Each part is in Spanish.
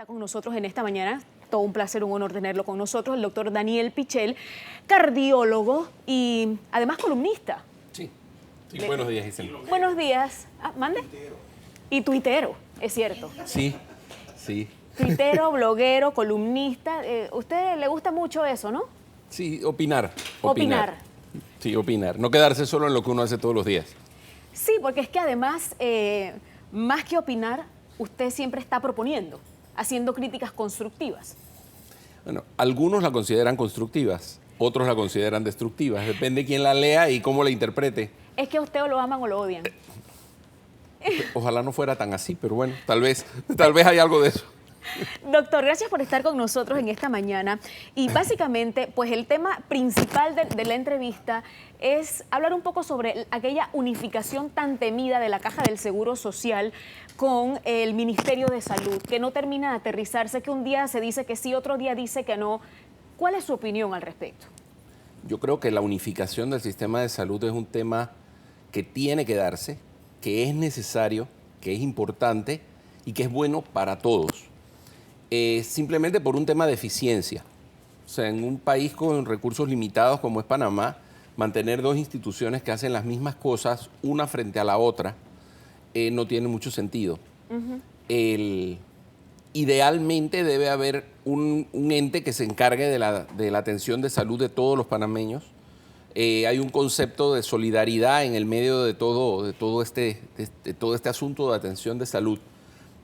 Está con nosotros en esta mañana. Todo un placer, un honor tenerlo con nosotros, el doctor Daniel Pichel, cardiólogo y además columnista. Sí. Buenos días, Gisela. Buenos días. ¿Mande? Y tuitero, es cierto. Sí. Tuitero, bloguero, columnista. ¿Usted le gusta mucho eso, no? Sí, opinar. Sí, opinar. No quedarse solo en lo que uno hace todos los días. Sí, porque es que además, más que opinar, usted siempre está proponiendo, haciendo críticas constructivas. Bueno, algunos la consideran constructivas, otros la consideran destructivas. Depende de quién la lea y cómo la interprete. Es que a usted o lo aman o lo odian. Ojalá no fuera tan así, pero bueno, tal vez hay algo de eso. Doctor, gracias por estar con nosotros en esta mañana. Y básicamente, pues el tema principal de la entrevista es hablar un poco sobre aquella unificación tan temida de la Caja del Seguro Social con el Ministerio de Salud, que no termina de aterrizarse, que un día se dice que sí, otro día dice que no. ¿Cuál es su opinión al respecto? Yo creo que la unificación del sistema de salud es un tema que tiene que darse, que es necesario, que es importante y que es bueno para todos. Simplemente por un tema de eficiencia. O sea, en un país con recursos limitados como es Panamá, mantener dos instituciones que hacen las mismas cosas, una frente a la otra, no tiene mucho sentido. Idealmente debe haber un ente que se encargue de la atención de salud de todos los panameños. Hay un concepto de solidaridad en el medio de todo este asunto de atención de salud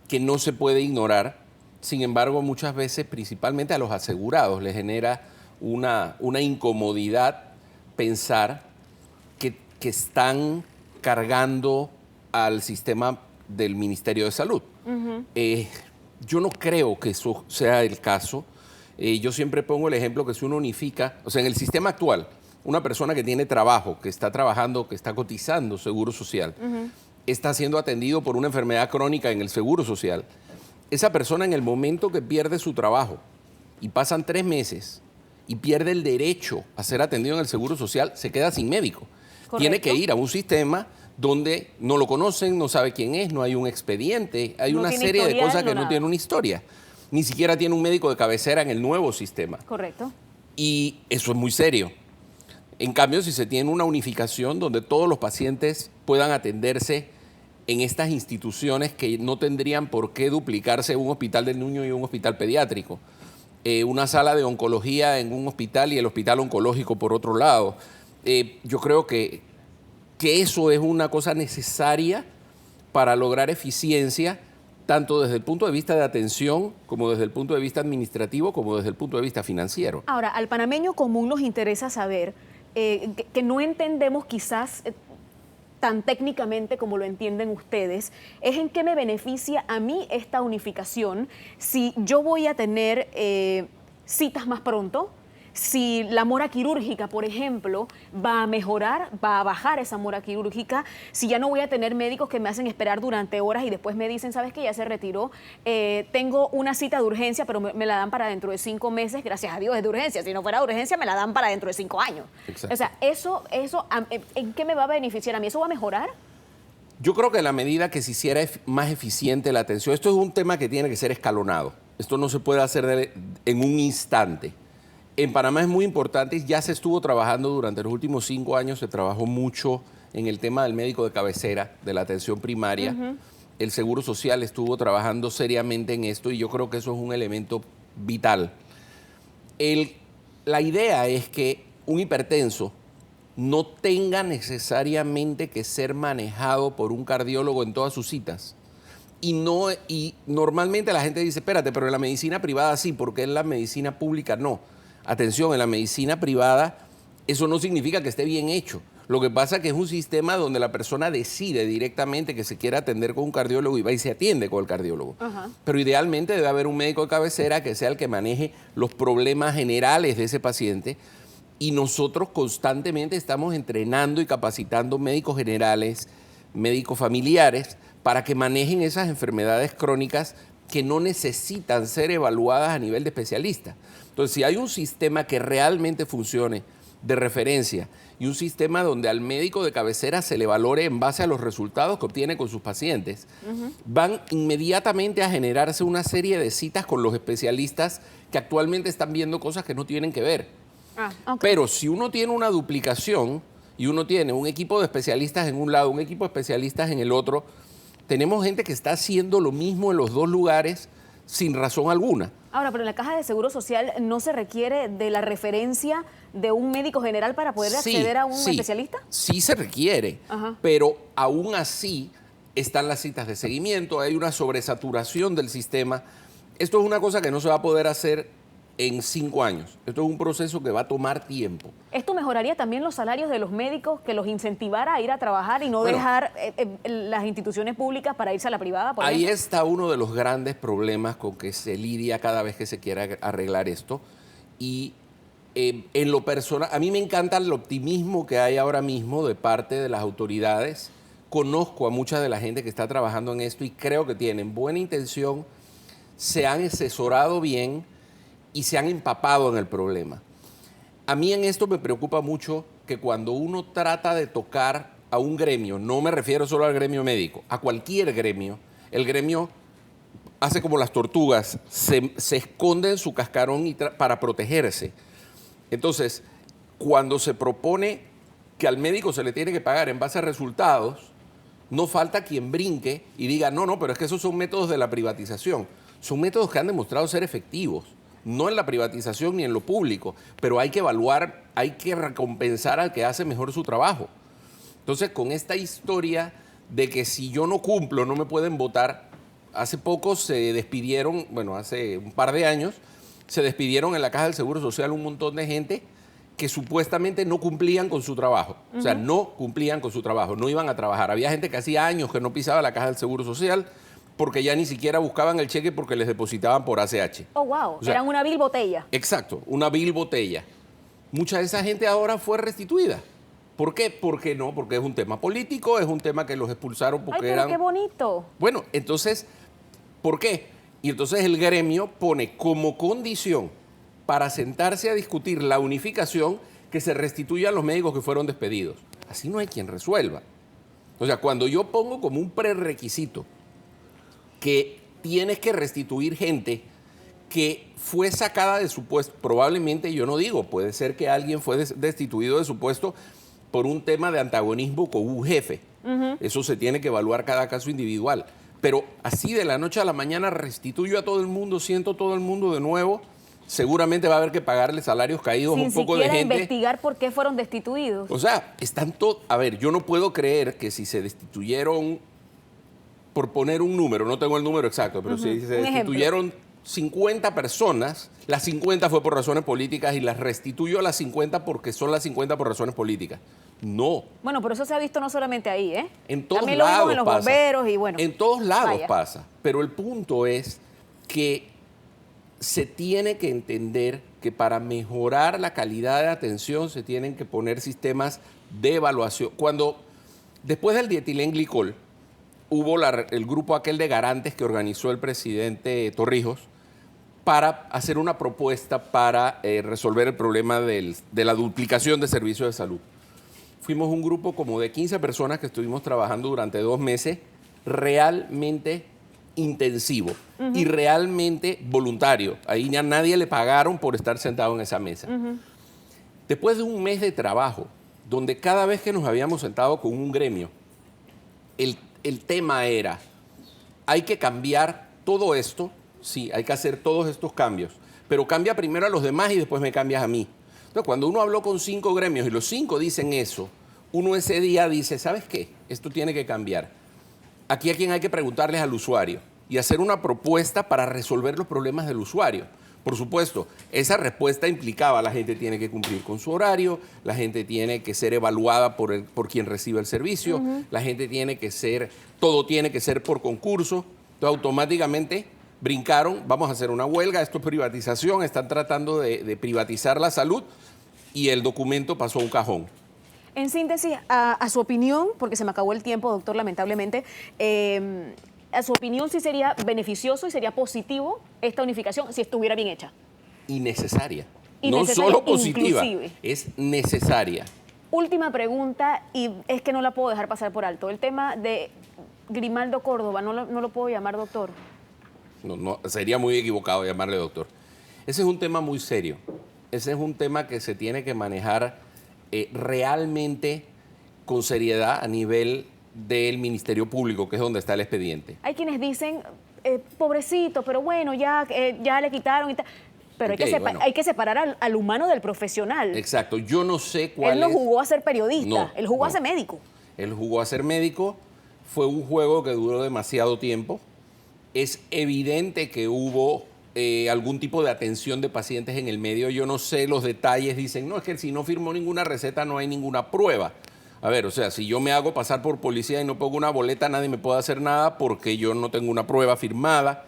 que no se puede ignorar. Sin embargo, muchas veces, principalmente a los asegurados, les genera una incomodidad pensar que están cargando al sistema del Ministerio de Salud. Yo no creo que eso sea el caso. Yo siempre pongo el ejemplo que si uno unifica, o sea, en el sistema actual, una persona que tiene trabajo, que está trabajando, que está cotizando Seguro Social, está siendo atendido por una enfermedad crónica en el Seguro Social. Esa persona en el momento que pierde su trabajo y pasan 3 meses y pierde el derecho a ser atendido en el Seguro Social, se queda sin médico. Correcto. Tiene que ir a un sistema donde no lo conocen, no sabe quién es, no hay un expediente, hay una serie de cosas que no tienen una historia. Ni siquiera tiene un médico de cabecera en el nuevo sistema. Correcto. Y eso es muy serio. En cambio, si se tiene una unificación donde todos los pacientes puedan atenderse en estas instituciones que no tendrían por qué duplicarse un hospital del niño y un hospital pediátrico, una sala de oncología en un hospital y el hospital oncológico por otro lado. Yo creo que eso es una cosa necesaria para lograr eficiencia, tanto desde el punto de vista de atención, como desde el punto de vista administrativo, como desde el punto de vista financiero. Ahora, al panameño común nos interesa saber que no entendemos quizás tan técnicamente como lo entienden ustedes, es en qué me beneficia a mí esta unificación si yo voy a tener citas más pronto, si la mora quirúrgica, por ejemplo, va a mejorar, va a bajar esa mora quirúrgica, si ya no voy a tener médicos que me hacen esperar durante horas y después me dicen, ¿sabes qué? Ya se retiró, tengo una cita de urgencia, pero me la dan para dentro de 5 meses, gracias a Dios es de urgencia, si no fuera de urgencia me la dan para dentro de 5 años. Exacto. O sea, eso, ¿en qué me va a beneficiar a mí? ¿Eso va a mejorar? Yo creo que en la medida que se hiciera más eficiente la atención, esto es un tema que tiene que ser escalonado, esto no se puede hacer en un instante. En Panamá es muy importante y ya se estuvo trabajando durante los últimos 5 años, se trabajó mucho en el tema del médico de cabecera, de la atención primaria. El Seguro Social estuvo trabajando seriamente en esto y yo creo que eso es un elemento vital. La idea es que un hipertenso no tenga necesariamente que ser manejado por un cardiólogo en todas sus citas. Y normalmente la gente dice, espérate, pero en la medicina privada sí, porque en la medicina pública no. Atención, en la medicina privada eso no significa que esté bien hecho. Lo que pasa es que es un sistema donde la persona decide directamente que se quiere atender con un cardiólogo y va y se atiende con el cardiólogo. Pero idealmente debe haber un médico de cabecera que sea el que maneje los problemas generales de ese paciente. Y nosotros constantemente estamos entrenando y capacitando médicos generales, médicos familiares, para que manejen esas enfermedades crónicas que no necesitan ser evaluadas a nivel de especialista. Entonces, si hay un sistema que realmente funcione de referencia y un sistema donde al médico de cabecera se le valore en base a los resultados que obtiene con sus pacientes, van inmediatamente a generarse una serie de citas con los especialistas que actualmente están viendo cosas que no tienen que ver. Pero si uno tiene una duplicación y uno tiene un equipo de especialistas en un lado, un equipo de especialistas en el otro, tenemos gente que está haciendo lo mismo en los dos lugares sin razón alguna. Ahora, pero en la Caja de Seguro Social no se requiere de la referencia de un médico general para poder acceder a un especialista. Sí se requiere, pero aún así están las citas de seguimiento, hay una sobresaturación del sistema. Esto es una cosa que no se va a poder hacer en 5 años. Esto es un proceso que va a tomar tiempo. ¿Esto mejoraría también los salarios de los médicos, que los incentivara a ir a trabajar y no dejar las instituciones públicas para irse a la privada? Ahí está uno de los grandes problemas con que se lidia cada vez que se quiera arreglar esto. Y en lo personal, a mí me encanta el optimismo que hay ahora mismo de parte de las autoridades. Conozco a mucha de la gente que está trabajando en esto y creo que tienen buena intención, se han asesorado bien y se han empapado en el problema. A mí en esto me preocupa mucho que cuando uno trata de tocar a un gremio, no me refiero solo al gremio médico, a cualquier gremio, el gremio hace como las tortugas, se esconde en su cascarón para protegerse. Entonces, cuando se propone que al médico se le tiene que pagar en base a resultados, no falta quien brinque y diga, no, pero es que esos son métodos de la privatización. Son métodos que han demostrado ser efectivos. No en la privatización ni en lo público, pero hay que evaluar, hay que recompensar al que hace mejor su trabajo. Entonces, con esta historia de que si yo no cumplo no me pueden votar, hace poco se despidieron, bueno, hace un par de años, se despidieron en la Caja del Seguro Social un montón de gente que supuestamente no cumplían con su trabajo. O sea, no cumplían con su trabajo, no iban a trabajar. Había gente que hacía años que no pisaba la Caja del Seguro Social, porque ya ni siquiera buscaban el cheque porque les depositaban por ACH. Oh, wow. O sea, eran una vil botella. Exacto, una vil botella. Mucha de esa gente ahora fue restituida. ¿Por qué? Porque no, porque es un tema político, es un tema que los expulsaron porque pero qué bonito. Bueno, entonces, ¿por qué? Y entonces el gremio pone como condición para sentarse a discutir la unificación que se restituyan los médicos que fueron despedidos. Así no hay quien resuelva. O sea, cuando yo pongo como un prerequisito que tienes que restituir gente que fue sacada de su puesto, probablemente, yo no digo, puede ser que alguien fue destituido de su puesto por un tema de antagonismo con un jefe. Eso se tiene que evaluar cada caso individual. Pero así de la noche a la mañana restituyo a todo el mundo, siento todo el mundo de nuevo, seguramente va a haber que pagarle salarios caídos a un poco de gente. Sin siquiera investigar por qué fueron destituidos. O sea, están todos... A ver, yo no puedo creer que si se destituyeron, por poner un número, no tengo el número exacto, pero si se destituyeron 50 personas, las 50 fue por razones políticas y las restituyo a las 50 porque son las 50 por razones políticas. No. Bueno, pero eso se ha visto no solamente ahí, ¿eh? En todos también lados lo vimos en los bomberos y bueno. En todos lados pasa. Pero el punto es que se tiene que entender que para mejorar la calidad de atención se tienen que poner sistemas de evaluación. Después del dietilenglicol, hubo el grupo aquel de garantes que organizó el presidente Torrijos para hacer una propuesta para resolver el problema de la duplicación de servicios de salud. Fuimos un grupo como de 15 personas que estuvimos trabajando durante 2 meses, realmente intensivo y realmente voluntario. Ahí ya nadie le pagaron por estar sentado en esa mesa. Después de un mes de trabajo, donde cada vez que nos habíamos sentado con un gremio, el tema era, hay que cambiar todo esto, sí, hay que hacer todos estos cambios, pero cambia primero a los demás y después me cambias a mí. Entonces, cuando uno habló con 5 gremios y los 5 dicen eso, uno ese día dice, ¿sabes qué? Esto tiene que cambiar. Aquí a quien hay que preguntarles al usuario y hacer una propuesta para resolver los problemas del usuario. Por supuesto, esa respuesta implicaba la gente tiene que cumplir con su horario, la gente tiene que ser evaluada por quien recibe el servicio, la gente tiene que ser, todo tiene que ser por concurso. Entonces, automáticamente brincaron, vamos a hacer una huelga, esto es privatización, están tratando de privatizar la salud y el documento pasó a un cajón. En síntesis, a su opinión, porque se me acabó el tiempo, doctor, lamentablemente, a su opinión, ¿sí sería beneficioso y sería positivo esta unificación si estuviera bien hecha? Innecesaria. Y no necesaria solo positiva, inclusive. es necesaria. Última pregunta, y es que no la puedo dejar pasar por alto. El tema de Grimaldo Córdoba, no lo puedo llamar doctor. No, sería muy equivocado llamarle doctor. Ese es un tema muy serio. Ese es un tema que se tiene que manejar realmente con seriedad a nivel del Ministerio Público, que es donde está el expediente. Hay quienes dicen, pobrecito, pero bueno, ya le quitaron y tal. Pero Ok, bueno. hay que separar al humano del profesional. Exacto. Yo no sé cuál Él no es... jugó a ser periodista, No, él jugó a no. ser médico. Él jugó a ser médico. Fue un juego que duró demasiado tiempo. Es evidente que hubo algún tipo de atención de pacientes en el medio. Yo no sé los detalles. Dicen, no, es que si no firmó ninguna receta no hay ninguna prueba. A ver, o sea, si yo me hago pasar por policía y no pongo una boleta, nadie me puede hacer nada porque yo no tengo una prueba firmada.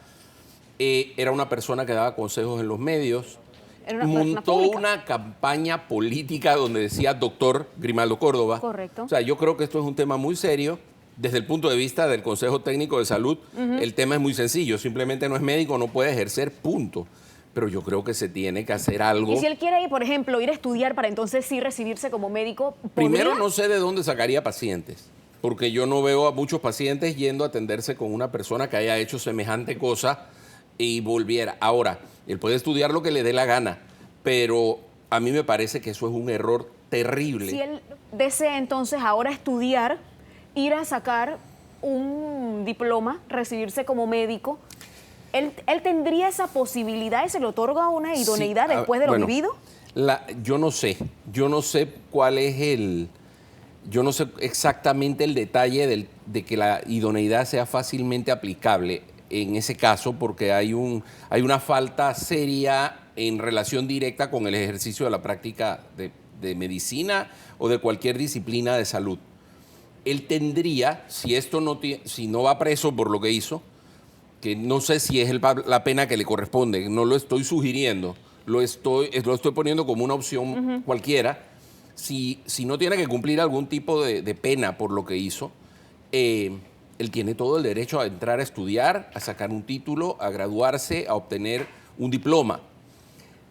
Era una persona que daba consejos en los medios. Era una persona Montó pública. una campaña política donde decía doctor Grimaldo Córdoba. Correcto. O sea, yo creo que esto es un tema muy serio. Desde el punto de vista del Consejo Técnico de Salud, el tema es muy sencillo. Simplemente no es médico, no puede ejercer, punto. Pero yo creo que se tiene que hacer algo. Y si él quiere, por ejemplo, ir a estudiar para entonces sí recibirse como médico, ¿podría? Primero, no sé de dónde sacaría pacientes, porque yo no veo a muchos pacientes yendo a atenderse con una persona que haya hecho semejante cosa y volviera. Ahora, él puede estudiar lo que le dé la gana, pero a mí me parece que eso es un error terrible. Si él desea entonces ahora estudiar, ir a sacar un diploma, recibirse como médico, ¿él tendría esa posibilidad y se le otorga una idoneidad Sí, después de lo bueno, vivido? yo no sé cuál es yo no sé exactamente el detalle de que la idoneidad sea fácilmente aplicable en ese caso, porque hay una falta seria en relación directa con el ejercicio de la práctica de medicina o de cualquier disciplina de salud. Él tendría, si no va preso por lo que hizo, que no sé si es la pena que le corresponde, no lo estoy sugiriendo, lo estoy poniendo como una opción cualquiera. Si no tiene que cumplir algún tipo de pena por lo que hizo, él tiene todo el derecho a entrar a estudiar, a sacar un título, a graduarse, a obtener un diploma.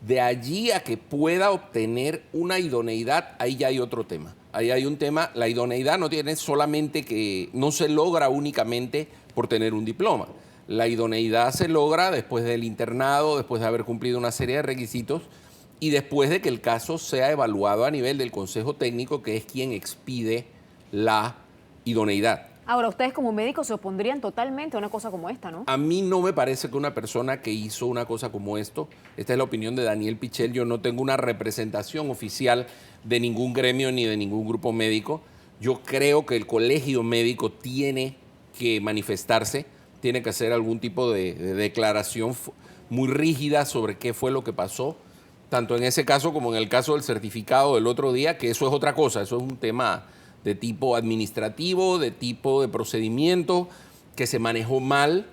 De allí a que pueda obtener una idoneidad, ahí ya hay otro tema. Ahí hay un tema, la idoneidad no se logra únicamente por tener un diploma. La idoneidad se logra después del internado, después de haber cumplido una serie de requisitos y después de que el caso sea evaluado a nivel del Consejo Técnico, que es quien expide la idoneidad. Ahora, ustedes como médicos se opondrían totalmente a una cosa como esta, ¿no? A mí no me parece que una persona que hizo una cosa como esto, esta es la opinión de Daniel Pichel, yo no tengo una representación oficial de ningún gremio ni de ningún grupo médico. Yo creo que el colegio médico tiene que manifestarse, tiene que hacer algún tipo de declaración muy rígida sobre qué fue lo que pasó, tanto en ese caso como en el caso del certificado del otro día, que eso es otra cosa, eso es un tema de tipo administrativo, de tipo de procedimiento, que se manejó mal,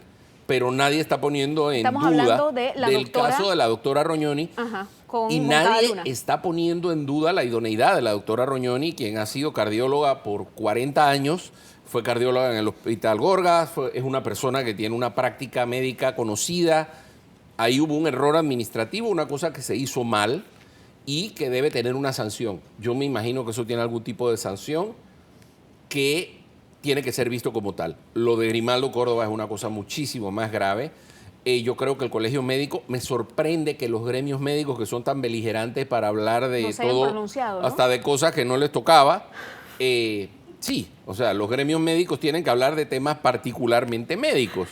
pero nadie está poniendo en Estamos duda hablando de la del doctora, caso de la doctora Rognoni. Ajá, con Y Moncada nadie Luna. está poniendo en duda la idoneidad de la doctora Rognoni, quien ha sido cardióloga por 40 años, fue cardióloga en el Hospital Gorgas, es una persona que tiene una práctica médica conocida. Ahí hubo un error administrativo, una cosa que se hizo mal y que debe tener una sanción. Yo me imagino que eso tiene algún tipo de sanción que tiene que ser visto como tal. Lo de Grimaldo Córdoba es una cosa muchísimo más grave. Yo creo que el colegio médico, me sorprende que los gremios médicos que son tan beligerantes para hablar de No se hayan todo, pronunciado, ¿no? hasta de cosas que no les tocaba, sí, o sea, los gremios médicos tienen que hablar de temas particularmente médicos.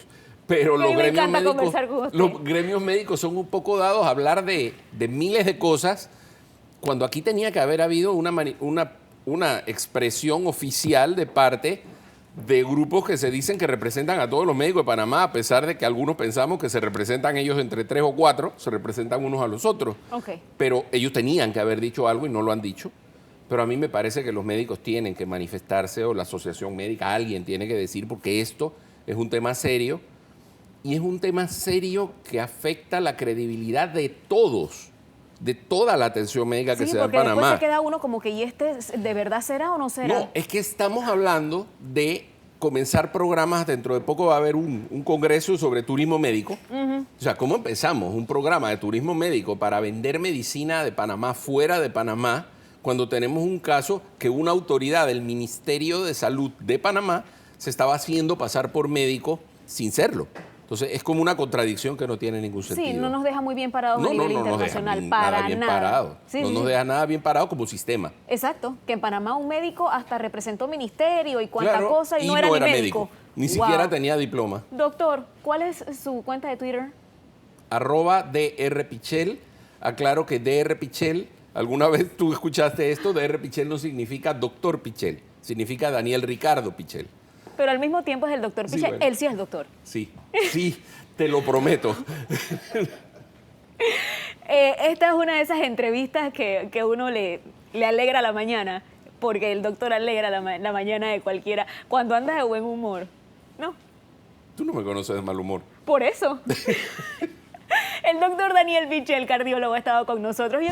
Pero A mí me encanta los conversar con usted. gremios médicos son un poco dados a hablar de miles de cosas, cuando aquí tenía que haber habido una expresión oficial de parte de grupos que se dicen que representan a todos los médicos de Panamá, a pesar de que algunos pensamos que se representan ellos entre 3 o 4, se representan unos a los otros. Ok. Pero ellos tenían que haber dicho algo y no lo han dicho. Pero a mí me parece que los médicos tienen que manifestarse, o la asociación médica, alguien tiene que decir, porque esto es un tema serio. Y es un tema serio que afecta la credibilidad de todos, de toda la atención médica que Sí, se da en porque después Panamá. se queda uno como que, ¿y este de verdad será o no será? No, es que estamos hablando de comenzar programas, dentro de poco va a haber un congreso sobre turismo médico. O sea, ¿cómo empezamos un programa de turismo médico para vender medicina de Panamá fuera de Panamá cuando tenemos un caso que una autoridad del Ministerio de Salud de Panamá se estaba haciendo pasar por médico sin serlo? Entonces, es como una contradicción que no tiene ningún sentido. Sí, no nos deja muy bien parados a nivel internacional, nos deja para nada bien nada. parado. Sí, no sí, nos sí. deja nada bien parado como sistema. Exacto, que en Panamá un médico hasta representó ministerio y cuánta Claro, cosa y no era ni médico. Ni Wow. siquiera tenía diploma. Doctor, ¿cuál es su cuenta de Twitter? @drpichel. Aclaro que Dr. Pichel, alguna vez tú escuchaste esto, Dr. Pichel no significa doctor Pichel, significa Daniel Ricardo Pichel. Pero al mismo tiempo es el doctor Sí, Pichel. bueno. Él sí es el doctor. Sí, sí, te lo prometo. Esta es una de esas entrevistas que uno le alegra la mañana, porque el doctor alegra la mañana de cualquiera cuando anda de buen humor. ¿No? Tú no me conoces de mal humor. Por eso. El doctor Daniel Pichel, cardiólogo, ha estado con nosotros.